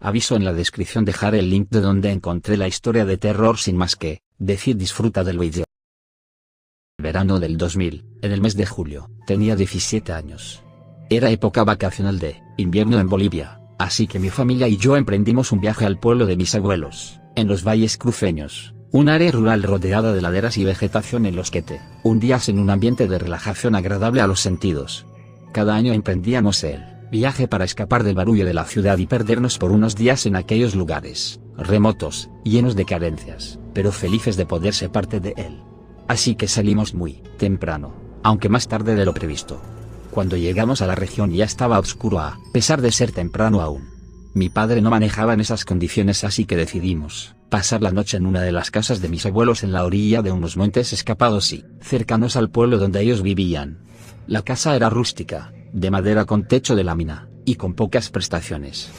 Aviso en la descripción, dejaré el link de donde encontré la historia de terror. Sin más que decir, disfruta del vídeo. Verano del 2000, en el mes de julio, tenía 17 años. Era época vacacional de invierno en Bolivia, así que mi familia y yo emprendimos un viaje al pueblo de mis abuelos, en los valles cruceños, un área rural rodeada de laderas y vegetación en los que te hundías en un ambiente de relajación agradable a los sentidos. Cada año emprendíamos el viaje para escapar del barullo de la ciudad y perdernos por unos días en aquellos lugares remotos, llenos de carencias, pero felices de poder ser parte de él. Así que salimos muy temprano, aunque más tarde de lo previsto. Cuando llegamos a la región ya estaba oscuro a pesar de ser temprano aún. Mi padre no manejaba en esas condiciones, así que decidimos pasar la noche en una de las casas de mis abuelos en la orilla de unos montes escapados y cercanos al pueblo donde ellos vivían. La casa era rústica, de madera con techo de lámina, y con pocas prestaciones.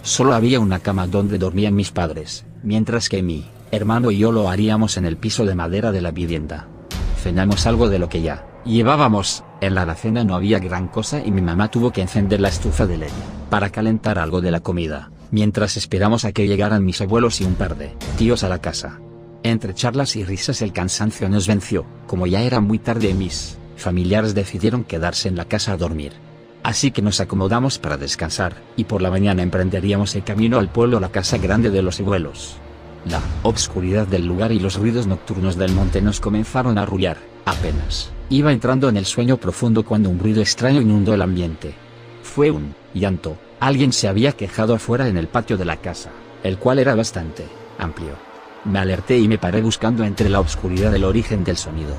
Solo había una cama donde dormían mis padres, mientras que mi hermano y yo lo haríamos en el piso de madera de la vivienda. Cenamos algo de lo que ya llevábamos. En la alacena no había gran cosa y mi mamá tuvo que encender la estufa de leña para calentar algo de la comida, mientras esperamos a que llegaran mis abuelos y un par de tíos a la casa. Entre charlas y risas el cansancio nos venció. Como ya era muy tarde, mis familiares decidieron quedarse en la casa a dormir. Así que nos acomodamos para descansar, y por la mañana emprenderíamos el camino al pueblo, la casa grande de los abuelos. La obscuridad del lugar y los ruidos nocturnos del monte nos comenzaron a arrullar. Apenas iba entrando en el sueño profundo cuando un ruido extraño inundó el ambiente. Fue un llanto. Alguien se había quejado afuera en el patio de la casa, el cual era bastante amplio. Me alerté y me paré buscando entre la oscuridad el origen del sonido.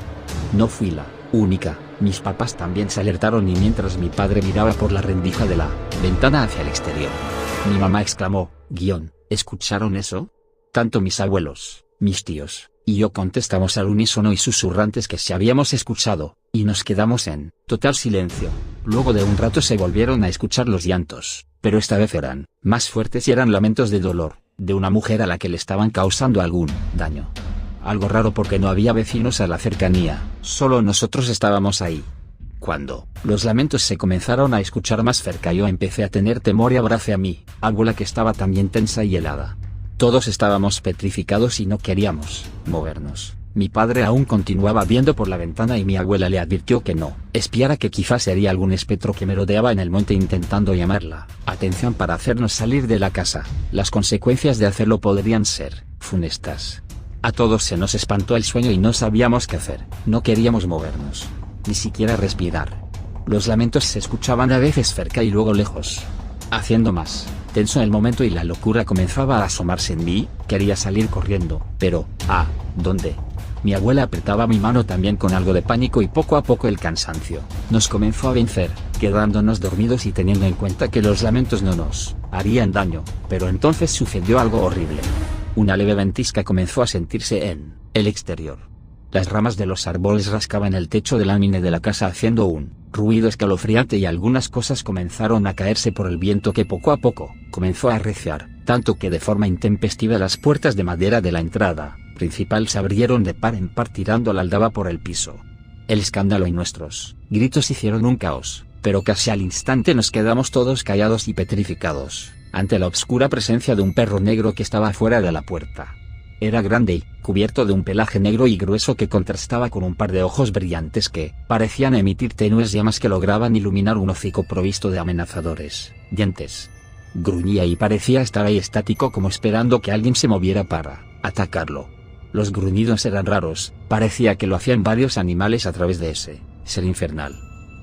No fui la única, mis papás también se alertaron, y mientras mi padre miraba por la rendija de la ventana hacia el exterior, mi mamá exclamó: ¿escucharon eso? Tanto mis abuelos, mis tíos, y yo contestamos al unísono y susurrantes que sí habíamos escuchado, y nos quedamos en total silencio. Luego de un rato se volvieron a escuchar los llantos, pero esta vez eran más fuertes y eran lamentos de dolor, de una mujer a la que le estaban causando algún daño. Algo raro porque no había vecinos a la cercanía, solo nosotros estábamos ahí. Cuando los lamentos se comenzaron a escuchar más cerca, yo empecé a tener temor y abracé a mi abuela, que estaba también tensa y helada. Todos estábamos petrificados y no queríamos movernos. Mi padre aún continuaba viendo por la ventana y mi abuela le advirtió que no espiara, que quizás sería algún espectro que merodeaba en el monte intentando llamar la atención para hacernos salir de la casa. Las consecuencias de hacerlo podrían ser funestas. A todos se nos espantó el sueño y no sabíamos qué hacer. No queríamos movernos, ni siquiera respirar. Los lamentos se escuchaban a veces cerca y luego lejos, haciendo más tenso el momento, y la locura comenzaba a asomarse en mí. Quería salir corriendo, pero ¿a dónde? Mi abuela apretaba mi mano también con algo de pánico, y poco a poco el cansancio nos comenzó a vencer, quedándonos dormidos y teniendo en cuenta que los lamentos no nos harían daño. Pero entonces sucedió algo horrible. Una leve ventisca comenzó a sentirse en el exterior. Las ramas de los árboles rascaban el techo de lámina de la casa haciendo un ruido escalofriante, y algunas cosas comenzaron a caerse por el viento, que poco a poco comenzó a arreciar, tanto que de forma intempestiva las puertas de madera de la entrada principal se abrieron de par en par, tirando la aldaba por el piso. El escándalo y nuestros gritos hicieron un caos, pero casi al instante nos quedamos todos callados y petrificados ante la oscura presencia de un perro negro que estaba fuera de la puerta. Era grande y cubierto de un pelaje negro y grueso que contrastaba con un par de ojos brillantes que parecían emitir tenues llamas que lograban iluminar un hocico provisto de amenazadores dientes. Gruñía y parecía estar ahí estático, como esperando que alguien se moviera para atacarlo. Los gruñidos eran raros, parecía que lo hacían varios animales a través de ese ser infernal.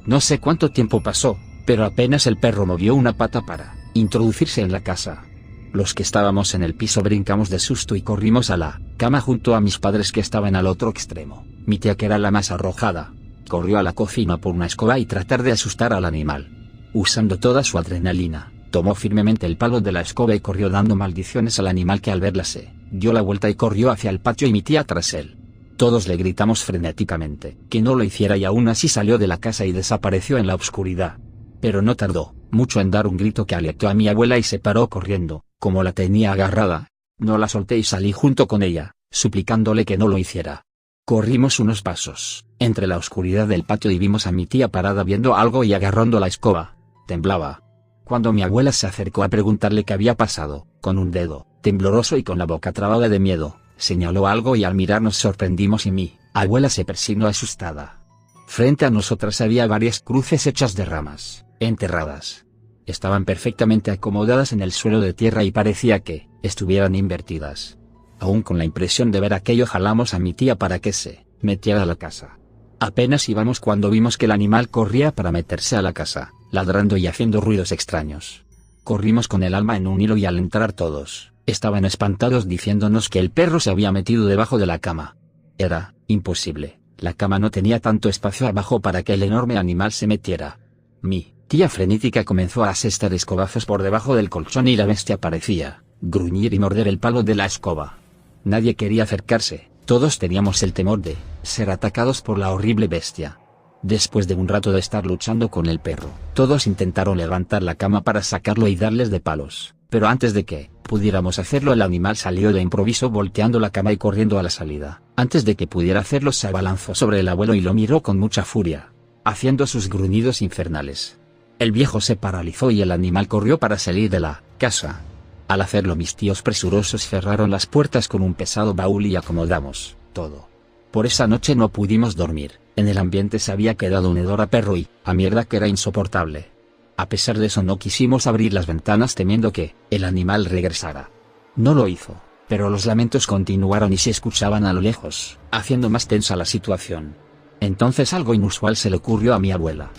No sé cuánto tiempo pasó, pero apenas el perro movió una pata para introducirse en la casa, los que estábamos en el piso brincamos de susto y corrimos a la cama junto a mis padres, que estaban al otro extremo. Mi tía, que era la más arrojada, corrió a la cocina por una escoba y tratar de asustar al animal. Usando toda su adrenalina, tomó firmemente el palo de la escoba y corrió dando maldiciones al animal, que al verla se dio la vuelta y corrió hacia el patio, y mi tía tras él. Todos le gritamos frenéticamente que no lo hiciera, y aún así salió de la casa y desapareció en la oscuridad. Pero no tardó mucho en dar un grito que alertó a mi abuela y se paró corriendo. Como la tenía agarrada, no la solté y salí junto con ella, suplicándole que no lo hiciera. Corrimos unos pasos entre la oscuridad del patio y vimos a mi tía parada viendo algo y agarrando la escoba. Temblaba. Cuando mi abuela se acercó a preguntarle qué había pasado, Con un dedo, tembloroso y con la boca trabada de miedo, señaló algo y al mirar nos sorprendimos y mi abuela se persignó asustada. Frente a nosotras había varias cruces hechas de ramas, enterradas. Estaban perfectamente acomodadas en el suelo de tierra y parecía que estuvieran invertidas. Aún con la impresión de ver aquello jalamos a mi tía para que se metiera a la casa. Apenas íbamos cuando vimos que el animal corría para meterse a la casa, ladrando y haciendo ruidos extraños. Corrimos con el alma en un hilo y al entrar todos, estaban espantados diciéndonos que el perro se había metido debajo de la cama. Era imposible, la cama no tenía tanto espacio abajo para que el enorme animal se metiera. Mi tía frenética comenzó a asestar escobazos por debajo del colchón y la bestia parecía gruñir y morder el palo de la escoba. Nadie quería acercarse, todos teníamos el temor de ser atacados por la horrible bestia. Después de un rato de estar luchando con el perro, todos intentaron levantar la cama para sacarlo y darles de palos, pero antes de que pudiéramos hacerlo el animal salió de improviso volteando la cama y corriendo a la salida. Antes de que pudiera hacerlo se abalanzó sobre el abuelo y lo miró con mucha furia, haciendo sus gruñidos infernales. El viejo se paralizó y el animal corrió para salir de la casa. Al hacerlo mis tíos presurosos cerraron las puertas con un pesado baúl y acomodamos todo. Por esa noche no pudimos dormir, en el ambiente se había quedado un hedor a perro y a mierda que era insoportable. A pesar de eso no quisimos abrir las ventanas temiendo que el animal regresara. No lo hizo, pero los lamentos continuaron y se escuchaban a lo lejos, haciendo más tensa la situación. Entonces algo inusual se le ocurrió a mi abuela.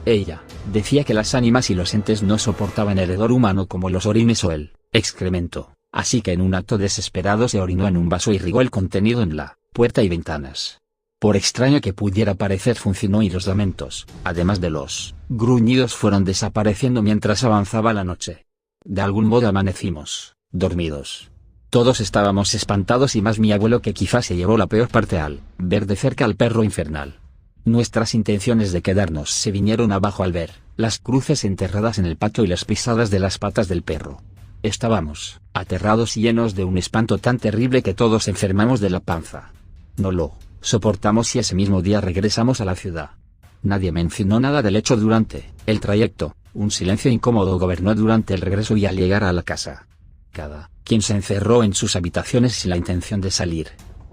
Ella decía que las ánimas y los entes no soportaban el hedor humano como los orines o el excremento, así que en un acto desesperado se orinó en un vaso y regó el contenido en la puerta y ventanas. Por extraño que pudiera parecer funcionó y los lamentos, además de los gruñidos fueron desapareciendo mientras avanzaba la noche. De algún modo amanecimos, dormidos. Todos estábamos espantados y más mi abuelo que quizás se llevó la peor parte al ver de cerca al perro infernal. Nuestras intenciones de quedarnos se vinieron abajo al ver las cruces enterradas en el patio y las pisadas de las patas del perro. Estábamos aterrados y llenos de un espanto tan terrible que todos enfermamos de la panza. No lo soportamos y ese mismo día regresamos a la ciudad. Nadie mencionó nada del hecho durante el trayecto, un silencio incómodo gobernó durante el regreso y al llegar a la casa. Cada quien se encerró en sus habitaciones sin la intención de salir.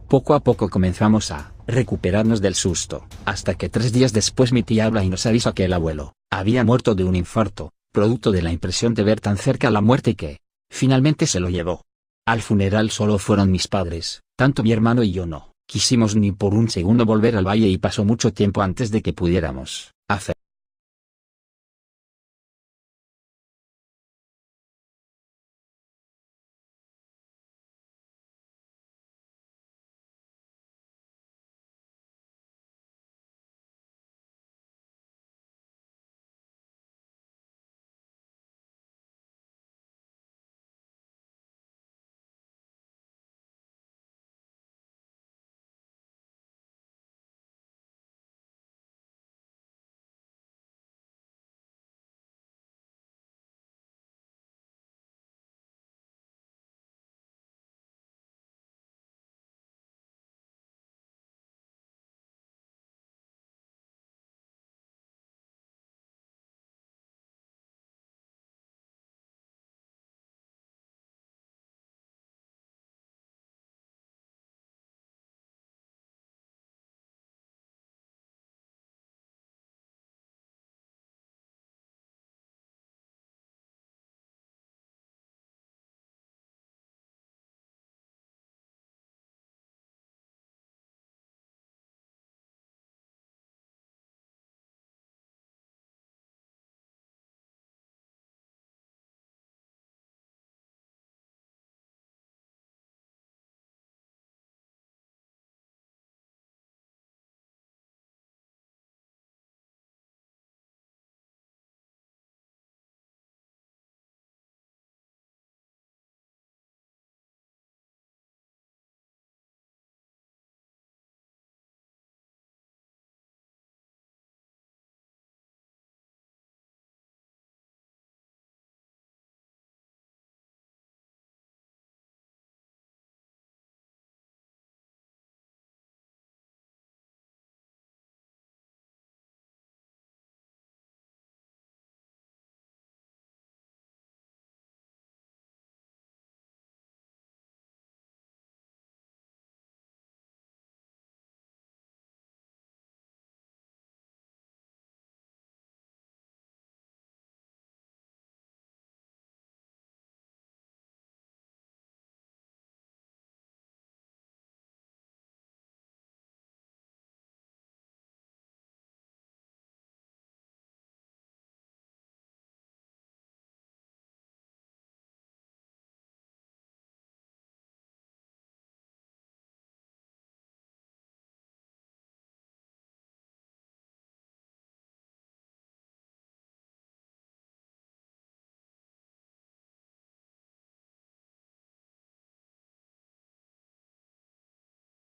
Poco a poco comenzamos a recuperarnos del susto, hasta que 3 días después mi tía habla y nos avisa que el abuelo había muerto de un infarto, producto de la impresión de ver tan cerca la muerte y que finalmente se lo llevó. Al funeral solo fueron mis padres, tanto mi hermano y yo no quisimos ni por un segundo volver al valle y pasó mucho tiempo antes de que pudiéramos hacer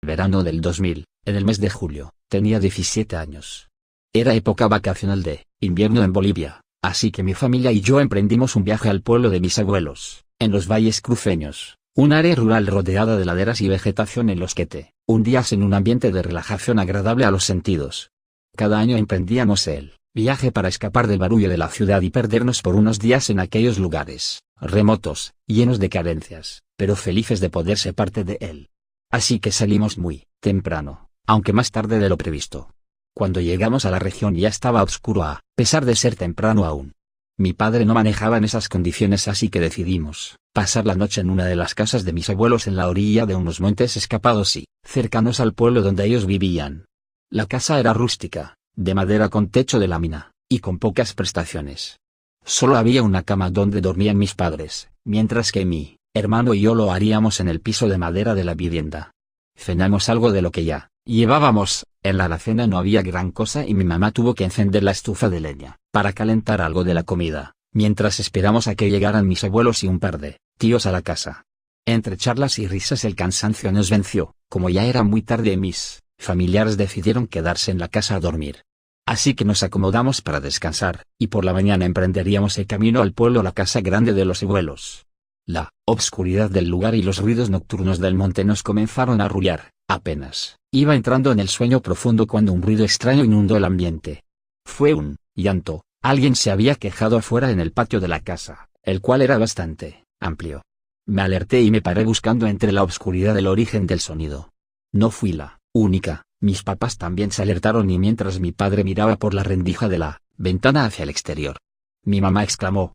Verano del 2000, en el mes de julio, tenía 17 años. Era época vacacional de invierno en Bolivia, así que mi familia y yo emprendimos un viaje al pueblo de mis abuelos, en los valles cruceños, un área rural rodeada de laderas y vegetación en los que te hundías en un ambiente de relajación agradable a los sentidos. Cada año emprendíamos el viaje para escapar del barullo de la ciudad y perdernos por unos días en aquellos lugares remotos, llenos de carencias, pero felices de poder ser parte de él. Así que salimos muy temprano, aunque más tarde de lo previsto. Cuando llegamos a la región ya estaba oscuro a pesar de ser temprano aún. Mi padre no manejaba en esas condiciones, así que decidimos pasar la noche en una de las casas de mis abuelos en la orilla de unos montes escapados y cercanos al pueblo donde ellos vivían. La casa era rústica, de madera con techo de lámina, y con pocas prestaciones. Solo había una cama donde dormían mis padres, mientras que mi hermano y yo lo haríamos en el piso de madera de la vivienda. Cenamos algo de lo que ya llevábamos. En la alacena no había gran cosa y mi mamá tuvo que encender la estufa de leña para calentar algo de la comida, mientras esperamos a que llegaran mis abuelos y un par de tíos a la casa. Entre charlas y risas el cansancio nos venció, como ya era muy tarde y mis familiares decidieron quedarse en la casa a dormir. Así que nos acomodamos para descansar, y por la mañana emprenderíamos el camino al pueblo, la casa grande de los abuelos. La obscuridad del lugar y los ruidos nocturnos del monte nos comenzaron a arrullar. Apenas iba entrando en el sueño profundo cuando un ruido extraño inundó el ambiente. Fue un llanto. Alguien se había quejado afuera en el patio de la casa, el cual era bastante amplio. Me alerté y me paré buscando entre la oscuridad el origen del sonido. No fui la única, mis papás también se alertaron y mientras mi padre miraba por la rendija de la ventana hacia el exterior. Mi mamá exclamó,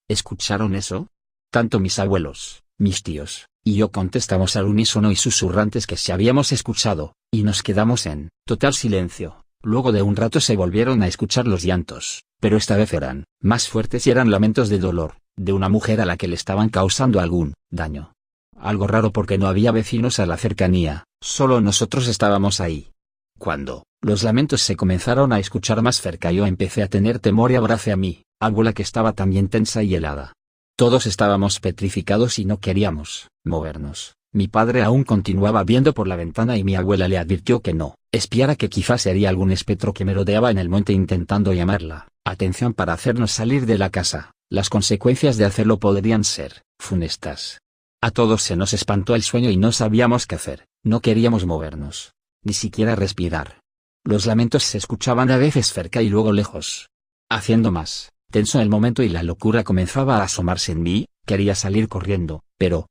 ¿escucharon eso? Tanto mis abuelos, mis tíos, y yo contestamos al unísono y susurrantes que sí habíamos escuchado, y nos quedamos en total silencio. Luego de un rato se volvieron a escuchar los llantos, pero esta vez eran más fuertes y eran lamentos de dolor, de una mujer a la que le estaban causando algún daño. Algo raro porque no había vecinos a la cercanía, solo nosotros estábamos ahí. Cuando los lamentos se comenzaron a escuchar más cerca yo empecé a tener temor y abracé a mi abuela que estaba también tensa y helada. Todos estábamos petrificados y no queríamos movernos. Mi padre aún continuaba viendo por la ventana y mi abuela le advirtió que no espiara, que quizás sería algún espectro que merodeaba en el monte intentando llamar la atención para hacernos salir de la casa. Las consecuencias de hacerlo podrían ser funestas. A todos se nos espantó el sueño y no sabíamos qué hacer. No queríamos movernos, ni siquiera respirar. Los lamentos se escuchaban a veces cerca y luego lejos, haciendo más tenso el momento y la locura comenzaba a asomarse en mí. Quería salir corriendo, pero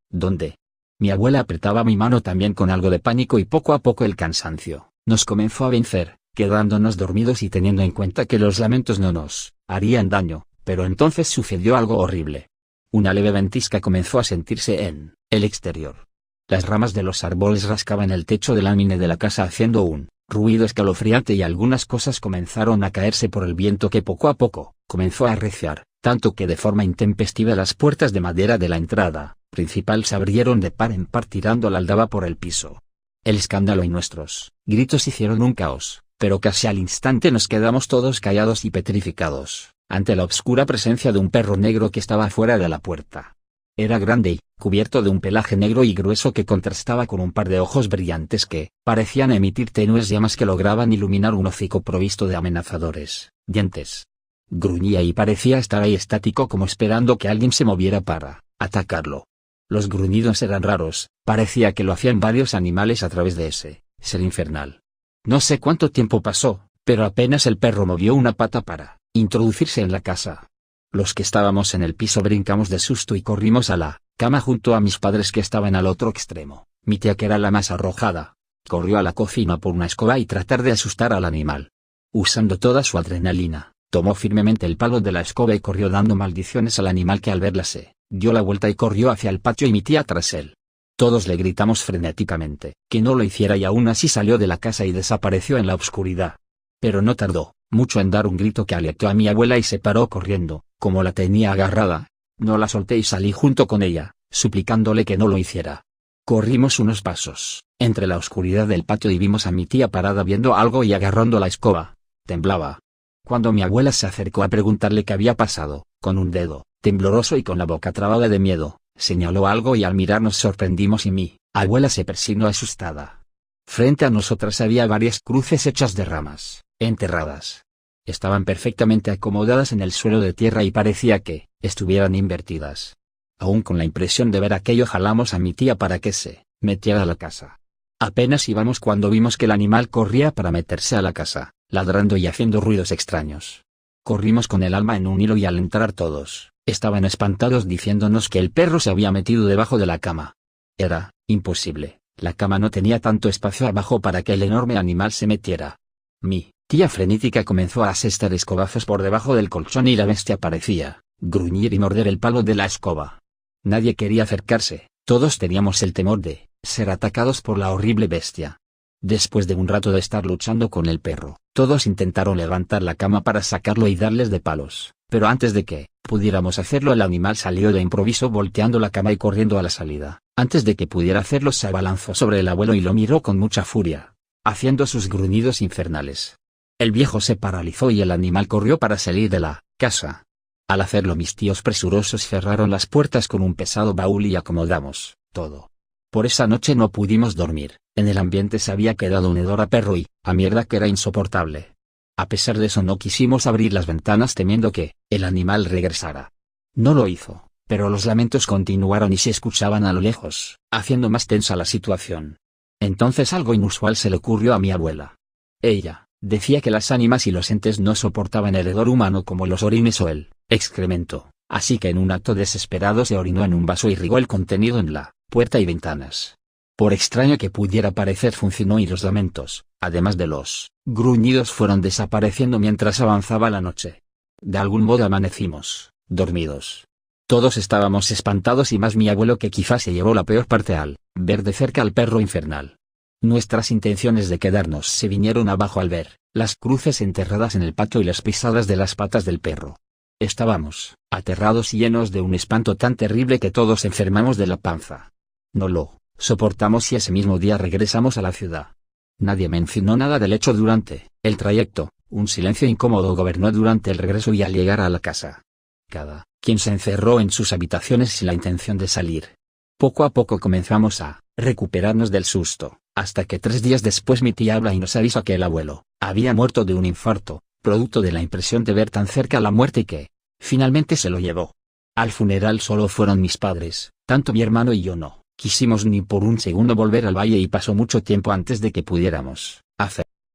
¿dónde? Mi abuela apretaba mi mano también con algo de pánico y poco a poco el cansancio nos comenzó a vencer, quedándonos dormidos y teniendo en cuenta que los lamentos no nos harían daño, pero entonces sucedió algo horrible. Una leve ventisca comenzó a sentirse en el exterior. Las ramas de los árboles rascaban el techo de lámina de la casa haciendo un ruido escalofriante y algunas cosas comenzaron a caerse por el viento que poco a poco comenzó a arreciar, tanto que de forma intempestiva las puertas de madera de la entrada principal se abrieron de par en par tirando la aldaba por el piso. El escándalo y nuestros gritos hicieron un caos, pero casi al instante nos quedamos todos callados y petrificados, ante la oscura presencia de un perro negro que estaba fuera de la puerta. Era grande y cubierto de un pelaje negro y grueso que contrastaba con un par de ojos brillantes que parecían emitir tenues llamas que lograban iluminar un hocico provisto de amenazadores dientes. Gruñía y parecía estar ahí estático como esperando que alguien se moviera para atacarlo. Los gruñidos eran raros, parecía que lo hacían varios animales a través de ese ser infernal. No sé cuánto tiempo pasó, pero apenas el perro movió una pata para introducirse en la casa. Los que estábamos en el piso brincamos de susto y corrimos a la cama junto a mis padres que estaban al otro extremo. Mi tía, que era la más arrojada, corrió a la cocina por una escoba y tratar de asustar al animal. Usando toda su adrenalina, tomó firmemente el palo de la escoba y corrió dando maldiciones al animal, que al verla se dio la vuelta y corrió hacia el patio y mi tía tras él. Todos le gritamos frenéticamente que no lo hiciera y aún así salió de la casa y desapareció en la oscuridad. Pero no tardó mucho en dar un grito que alertó a mi abuela y se paró corriendo. Como la tenía agarrada, no la solté y salí junto con ella, suplicándole que no lo hiciera. Corrimos unos pasos entre la oscuridad del patio y vimos a mi tía parada viendo algo y agarrando la escoba. Temblaba. Cuando mi abuela se acercó a preguntarle qué había pasado, con un dedo tembloroso y con la boca trabada de miedo, señaló algo y al mirar nos sorprendimos y mi Abuela se persignó asustada. Frente a nosotras había varias cruces hechas de ramas, enterradas. Estaban perfectamente acomodadas en el suelo de tierra y parecía que estuvieran invertidas. Aún con la impresión de ver aquello jalamos a mi tía para que se metiera a la casa. Apenas íbamos cuando vimos que el animal corría para meterse a la casa, ladrando y haciendo ruidos extraños. Corrimos con el alma en un hilo y al entrar todos, estaban espantados diciéndonos que el perro se había metido debajo de la cama. Era imposible, la cama no tenía tanto espacio abajo para que el enorme animal se metiera. Mi tía frenética comenzó a asestar escobazos por debajo del colchón y la bestia parecía gruñir y morder el palo de la escoba. Nadie quería acercarse, todos teníamos el temor de ser atacados por la horrible bestia. Después de un rato de estar luchando con el perro, todos intentaron levantar la cama para sacarlo y darles de palos, pero antes de que pudiéramos hacerlo el animal salió de improviso volteando la cama y corriendo a la salida. Antes de que pudiera hacerlo se abalanzó sobre el abuelo y lo miró con mucha furia, haciendo sus gruñidos infernales. El viejo se paralizó y el animal corrió para salir de la casa. Al hacerlo mis tíos presurosos cerraron las puertas con un pesado baúl y acomodamos todo. Por esa noche no pudimos dormir, en el ambiente se había quedado un hedor a perro y a mierda que era insoportable. A pesar de eso no quisimos abrir las ventanas temiendo que el animal regresara. No lo hizo, pero los lamentos continuaron y se escuchaban a lo lejos, haciendo más tensa la situación. Entonces algo inusual se le ocurrió a mi abuela. Ella decía que las ánimas y los entes no soportaban el hedor humano como los orines o el excremento, así que en un acto desesperado se orinó en un vaso y regó el contenido en la puerta y ventanas. Por extraño que pudiera parecer funcionó y los lamentos, además de los gruñidos fueron desapareciendo mientras avanzaba la noche. De algún modo amanecimos, dormidos. Todos estábamos espantados y más mi abuelo que quizás se llevó la peor parte al ver de cerca al perro infernal. Nuestras intenciones de quedarnos se vinieron abajo al ver las cruces enterradas en el patio y las pisadas de las patas del perro. Estábamos aterrados y llenos de un espanto tan terrible que todos enfermamos de la panza. No lo soportamos y ese mismo día regresamos a la ciudad. Nadie mencionó nada del hecho durante el trayecto, un silencio incómodo gobernó durante el regreso y al llegar a la casa. Cada quien se encerró en sus habitaciones sin la intención de salir. Poco a poco comenzamos a recuperarnos del susto, hasta que 3 días después mi tía habla y nos avisa que el abuelo había muerto de un infarto, producto de la impresión de ver tan cerca la muerte y que finalmente se lo llevó. Al funeral solo fueron mis padres, tanto mi hermano y yo no quisimos ni por un segundo volver al valle y pasó mucho tiempo antes de que pudiéramos